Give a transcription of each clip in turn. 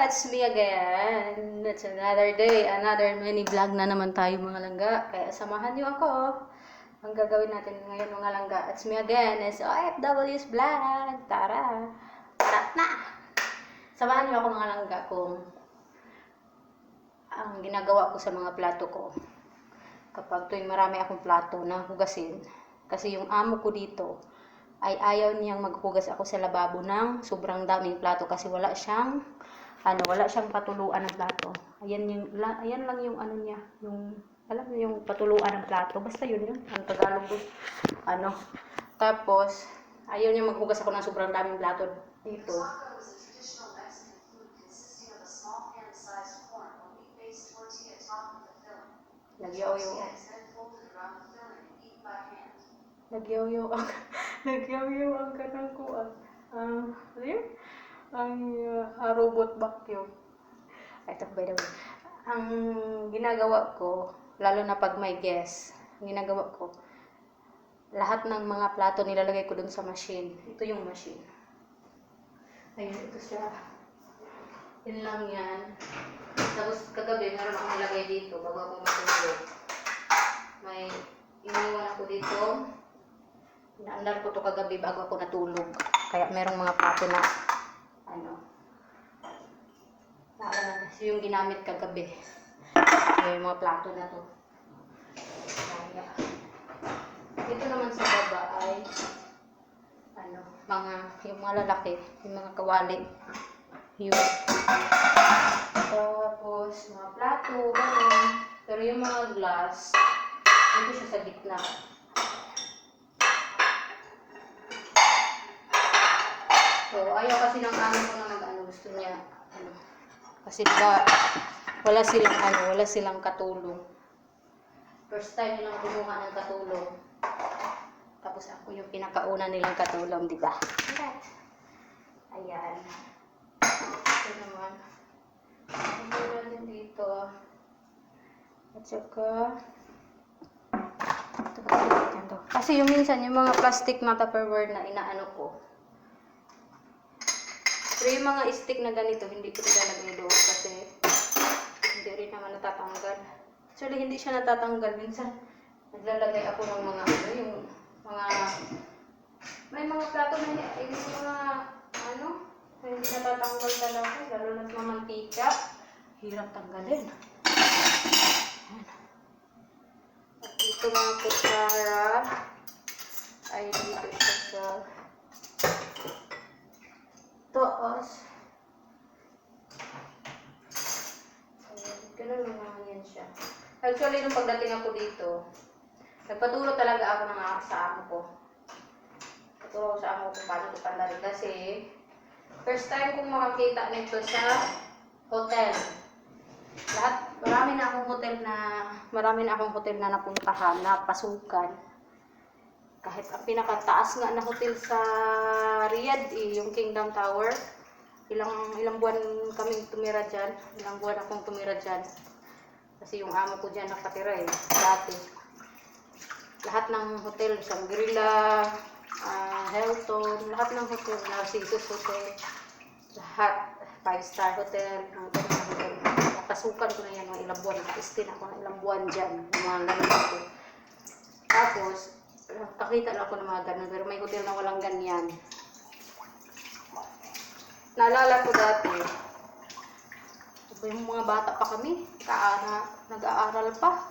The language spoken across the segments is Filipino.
It's me again. It's another day, another mini vlog na naman tayo mga langga. Kaya samahan niyo ako. Ang gagawin natin ngayon mga langga. It's me again. It's OFW's vlog. Tara! Tara na! Samahan niyo ako mga langga kung ang ginagawa ko sa mga plato ko. Kapag tuwing marami akong plato na hugasin. Kasi yung amo ko dito ay ayaw niyang maghugas ako sa lababo ng sobrang daming plato kasi wala siyang patuluan ng plato. Ayan lang yung ano niya, yung alam niyo yung patuluan ng plato. Basta yun ang Tagalog ko. Tapos ayaw niya maghugas ako ng sobrang daming plato dito. Nagyaw-yaw ang kanang kuan. Robot vacuum. Ito by the way. Ang ginagawa ko, lalo na pag may guest, ginagawa ko, lahat ng mga plato nilalagay ko dun sa machine. Ito yung machine. Ayun, ito siya. Yun lang yan. Tapos kagabi, meron akong nilagay dito bago ako matulog. May iniwan ako dito. Inaandar ko to kagabi bago ako natulog. Kaya merong mga plato na yung ginamit kagabi. Yung mga plato na to. Kaya dito naman sa baba ay yung mga lalaki, yung mga kawali. Yun. Tapos mga plato, gano'n. Pero yung mga glass, dito siya sa gitna. So, ayaw kasi ng amo ko na gusto niya, kasi wala silang katulong. First time nilang kumuha ng katulong. Tapos ako yung pinakauna nilang katulong, di ba? Ayan. Ito naman. Ito natin dito. At saka, ito. Kasi yung minsan, yung mga plastic na Tupperware na inaano ko. Pero yung mga stick na ganito, hindi ko nilalagay doon kasi hindi rin naman natatanggal. Actually, hindi siya natatanggal. Minsan, naglalagay ako ng mga may mga plato na hindi natatanggal talaga, lalo na sa mantika. Hirap tanggalin. At ito mga kutsara ay dito siya sa taas. Ayan, ganun naman yan siya. Actually, nung pagdating ako dito, nagpaturo talaga ako sa amo ko. Paturo ko sa amo kung paano ito tanggalin kasi first time kong makakita nito sa hotel. Marami na akong hotel na napuntahan, na pasukan. Kahit ang pinakataas nga na hotel sa Riyadh, yung Kingdom Tower, ilang buwan kaming tumira dyan, ilang buwan akong tumira dyan. Kasi yung amo ko dyan nakatira dati. Lahat ng hotel, Shangri-La, Hilton, lahat ng hotel, Narcissus Hotel, lahat, 5-star hotel, pasukan ko na yan ng ilang buwan, naka-stay ako ng ilang buwan dyan, mga ganun ko. Tapos, nakita lang ako ng mga ganun, pero may hotel na walang ganyan. Naalala ko dati, yung mga bata pa kami, nag-aaral pa.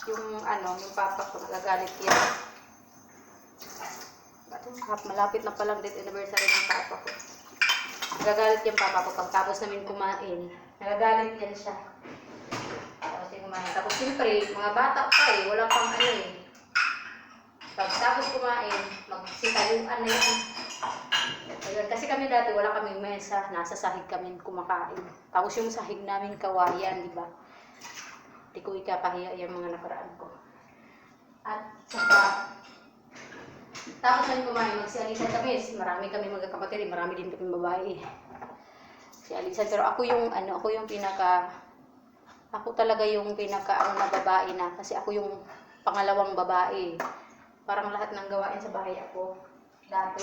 Yung papa ko, nagagalit yan. Malapit na palang date anniversary ng papa ko. Nagagalit yung papa ko pagtapos namin kumain. Nagagalit yan siya. Tapos siyempre, mga bata pa wala pang pagtapos kumain, magsitayuan na yan. Kasi kami dati wala kaming mesa, nasa sahig kami kumakain. Tapos yung sahig namin kawayan, di ba? Di ko ikapahiya yung mga nakaraan ko. At saka, tapos kami kumain, magsialisan kami. Marami kami magkakapatid, marami din kami babae. Sialisan, pero ako talaga yung pinaka na babae na. Kasi ako yung pangalawang babae. Parang lahat ng gawain sa bahay ako. Dati,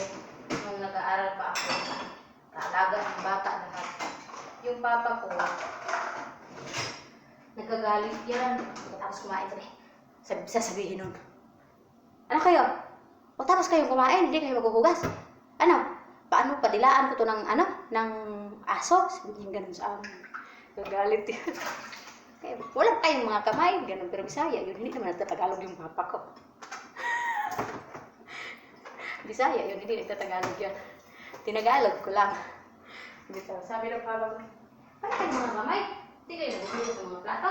nung nag-aaral pa ako, kaalaga ng bata lahat. yung papa ko, nagkagalit yan. Tapos kumain kami. Sasabihin nun, ano kayo? O tapos kayo kumain, hindi kayo maghuhugas. Ano? Paano? Padilaan ko to ng ng aso? Sabihin ganun sa amin. Nagagalit yan. Kaya, wala kayong mga kamay, ganun. Pero Bisaya, yun, hindi naman nagtatagalog yung papa ko. Bisaya, yun, hindi nagtatagalog yan. Tinagalog ko lang. Dito, sabi ng papa ko, wala kayong mga kamay, hindi kayo naghuhugas ng mga plato.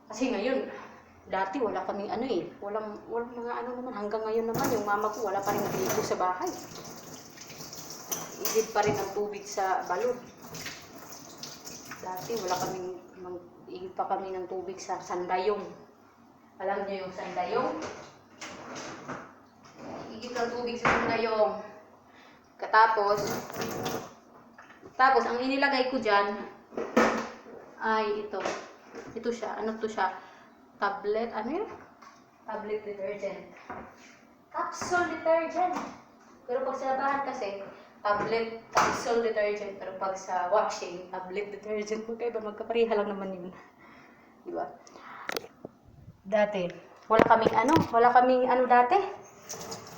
Kasi ngayon, dati wala kaming walang mga naman, hanggang ngayon naman, yung mama ko wala pa rin nag-iigo sa bahay. Igid pa rin ang tubig sa balon. Dati wala kaming, igid pa kami ng tubig sa sandayong. Alam niyo yung sandayong? Igid ng tubig sa sandayong. Tapos ang inilagay ko dyan ay ito. Ito siya, ano to siya? Tablet, tablet detergent. Capsule detergent. Pero pag sa labahan kasi, tablet, capsule detergent. Pero pag sa washing, tablet detergent. Magkapariha lang naman yun. Diba? Dati, wala kaming dati.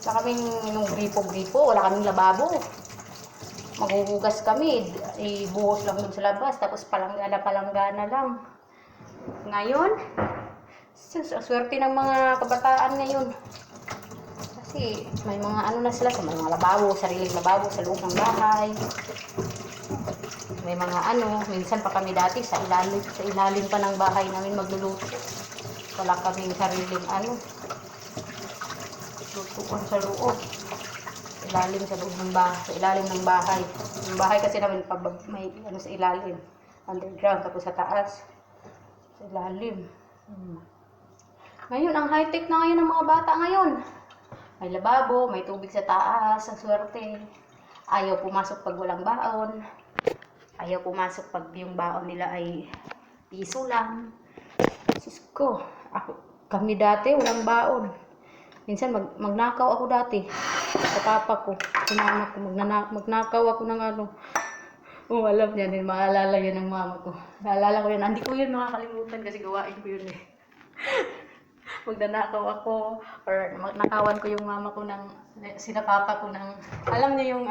Wala kaming yung gripo-gripo, wala kaming lababo. Maghuhugas kami, ibuhos lang dun sa labas, tapos palanggana lang. Ngayon, swerte ng mga kabataan ngayon. Kasi may mga na sila, sa mga lababo, sariling lababo sa loob ng bahay. May mga minsan pa kami dati sa ilalim pa ng bahay namin magluluto. Wala kaming sariling lutuan sa loob. Ilalim sa loob ng bahay, sa ilalim ng bahay. Yung bahay kasi namin may sa ilalim, underground, tapos sa taas, sa ilalim. Ngayon, ang high-tech na ngayon ng mga bata ngayon. May lababo, may tubig sa taas, ang swerte. Ayaw pumasok pag walang baon. Ayaw pumasok pag yung baon nila ay piso lang. Sus ko, kami dati walang baon. Minsan magnakaw ako dati sa papa ko, sa mama ko, magnakaw ako ng alam niya din, maalala yun ng mama ko. Naalala ko yun, hindi ko yun makakalimutan kasi gawain ko yun Magnanakaw ako, or magnakawan ko yung mama ko sinapapa ko ng, alam niyo yung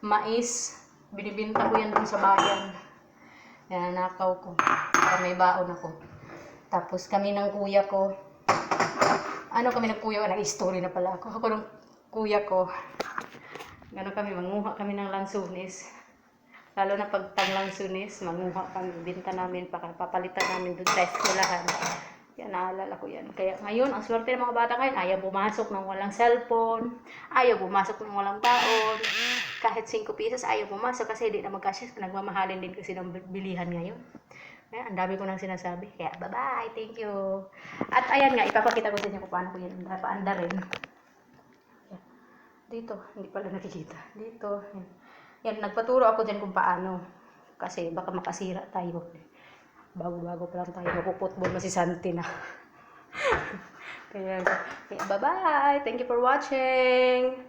mais, binibinta ko yan dun sa bayan. Yan, nakaw ko, para may baon ako. Tapos kami ng kuya ko, nag-story na pala ako. Ako ng kuya ko, kami, manguha kami ng lansunis. Lalo na pag tanglansunis, manguha kami, binta namin, papalitan namin doon sa eskwelahan. Yan, naalala ko yan. Kaya ngayon, ang swerte ng mga bata ngayon, ayaw pumasok ng walang cellphone, ayaw pumasok ng walang baon, kahit 5 pesos, ayaw pumasok kasi hindi na magkasya, nagmamahalin din kasi ng bilihan ngayon. Kaya, ang dami ko nang sinasabi. Kaya, bye-bye. Thank you. At ayan nga, ipapakita ko sa inyo kung paano ko yan paanda rin. Dito, hindi pala nakikita. Dito. Yan, nagpaturo ako dyan kung paano. Kasi baka makasira tayo. Bago-bago pa lang tayo. Mapuputbol masisanti na. Kaya, bye-bye. Thank you for watching.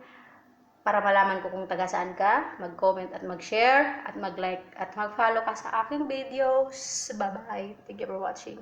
Para malaman ko kung taga saan ka, mag-comment at mag-share, at mag-like, at mag-follow ka sa aking videos. Bye-bye. Thank you for watching.